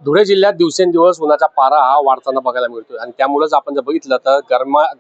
धुळे जिल्ह्यात दिवसेंदिवस उन्हाचा पारा हा वाढताना बघायला मिळतोय आणि त्यामुळेच आपण जर बघितलं तर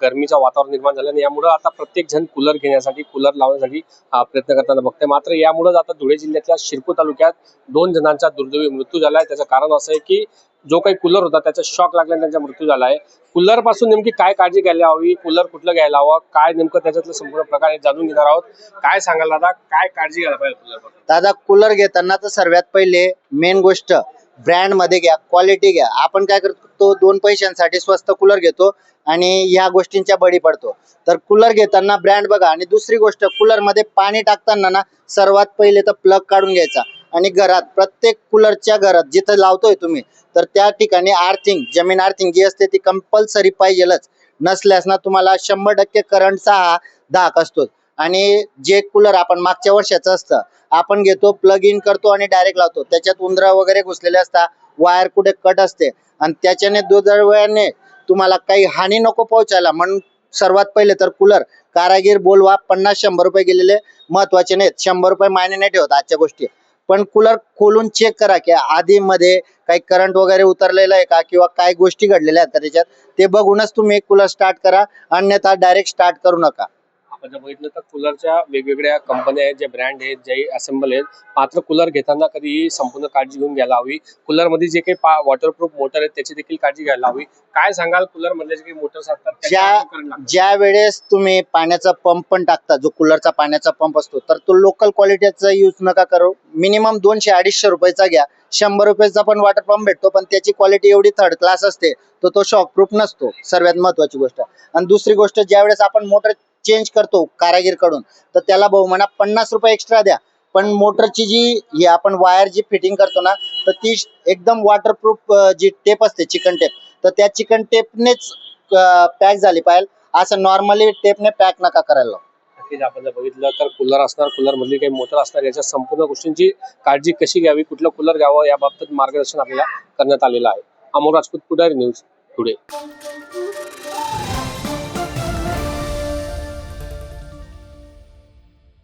गरमीचं वातावरण निर्माण झालं आणि यामुळे आता प्रत्येक जण कूलर घेण्यासाठी कूलर लावण्यासाठी प्रयत्न करताना बघतोय। मात्र यामुळे आता धुळे जिल्ह्यातल्या शिरपूर तालुक्यात 2 जणांचा दुर्दैवी मृत्यू झालाय। त्याचं कारण असं आहे की जो काही कूलर होता त्याचा शॉक लागल्याने त्यांचा मृत्यू झालाय। कूलर पासून नेमकी काय काळजी घ्यायला हवी, कूलर कुठलं घ्यायला हवं, काय नेमकं त्याच्यातलं संपूर्ण प्रकार जाणून घेणार आहोत। काय सांगाल दादा, काय काळजी घ्यायला पाहिजे कूलर पासून? दादा, कूलर घेताना तर सर्वात पहिले मेन गोष्ट ब्रँड मध्ये घ्या, क्वालिटी घ्या। आपण काय करतो, 2 पैशांसाठी स्वस्त कूलर घेतो आणि या गोष्टींच्या बळी पडतो। तर कूलर घेताना ब्रँड बघा। आणि दुसरी गोष्ट, कूलर मध्ये पाणी टाकताना ना सर्वात पहिले तर प्लग काढून घ्यायचा आणि घरात प्रत्येक कूलरच्या घरात जिथं लावतोय तुम्ही तर त्या ठिकाणी आर्थिंग, जमीन आर्थिंग जी असते ती कंपल्सरी पाहिजेलच। नसल्यास ना तुम्हाला 100% करंटचा हा धाक असतो। आणि जे कूलर आपण मागच्या वर्षाचं असतं, आपण घेतो, प्लग इन करतो आणि डायरेक्ट लावतो, त्याच्यात उंदरा वगैरे घुसलेले असतात, वायर कुठे कट असते आणि त्याच्याने दुर्दैवाने तुम्हाला काही हानी नको पोहोचायला। म्हणून सर्वात पहिले तर कूलर कारागीर बोलवा, 50-100 रुपये गेलेले महत्वाचे नाहीत, 100 रुपये मायने नाही ठेवत आजच्या गोष्टी। पण कूलर खोलून चेक करा की आधी मध्ये काही करंट वगैरे उतरलेलं आहे का किंवा काय गोष्टी घडलेल्या आहेत का त्याच्यात, ते बघूनच तुम्ही कूलर स्टार्ट करा, अन्यथा डायरेक्ट स्टार्ट करू नका। आपण जर बघितलं तर कूलरच्या वेगवेगळ्या कंपन्या आहेत, जे ब्रँड आहेत, जे असेंबल आहेत। मात्र कूलर घेताना कधीही संपूर्ण काळजी घेऊन घ्यायला हवी। कूलर मध्ये जे काही वॉटरप्रूफ मोटर आहेत त्याची देखील काळजी घ्यायला हवी। काय सांगाल, कूलर मधले जे काही मोटर्स असतात ज्या वेळेस तुम्ही पाण्याचा पंप पण टाकता, जो कूलरचा पाण्याचा पंप असतो, तर तो लोकल क्वालिटीचा यूज नका करू। मिनिमम 200-250 रुपयाचा घ्या। 100 रुपयाचा पण वॉटर पंप भेटतो, पण त्याची क्वालिटी एवढी थर्ड क्लास असते, तो शॉकप्रूफ नसतो, सर्वात महत्वाची गोष्ट। आणि दुसरी गोष्ट, ज्या वेळेस आपण मोटर चेंज करतो कारागीर कडून, तर त्याला बहुमाना 50 रुपये एक्स्ट्रा द्या। पण मोटरची जी आपण वायर जी फिटिंग करतो ना, तर ती एकदम वॉटरप्रूफ जी टेप असते, चिकन टेप, तर त्या चिकन टेपनेच पॅक झाली पाहिजे। असं नॉर्मली टेपने पॅक नका करायला। आपण जर बघितलं तर कूलर असणार, कूलर मधली काही मोटर असणार, याच्या संपूर्ण गोष्टींची काळजी कशी घ्यावी, कुठलं कूलर घ्यावं याबाबत मार्गदर्शन आपल्याला करण्यात आलेलं आहे। अमोल राजपूत, पुढारी न्यूज, धुळे।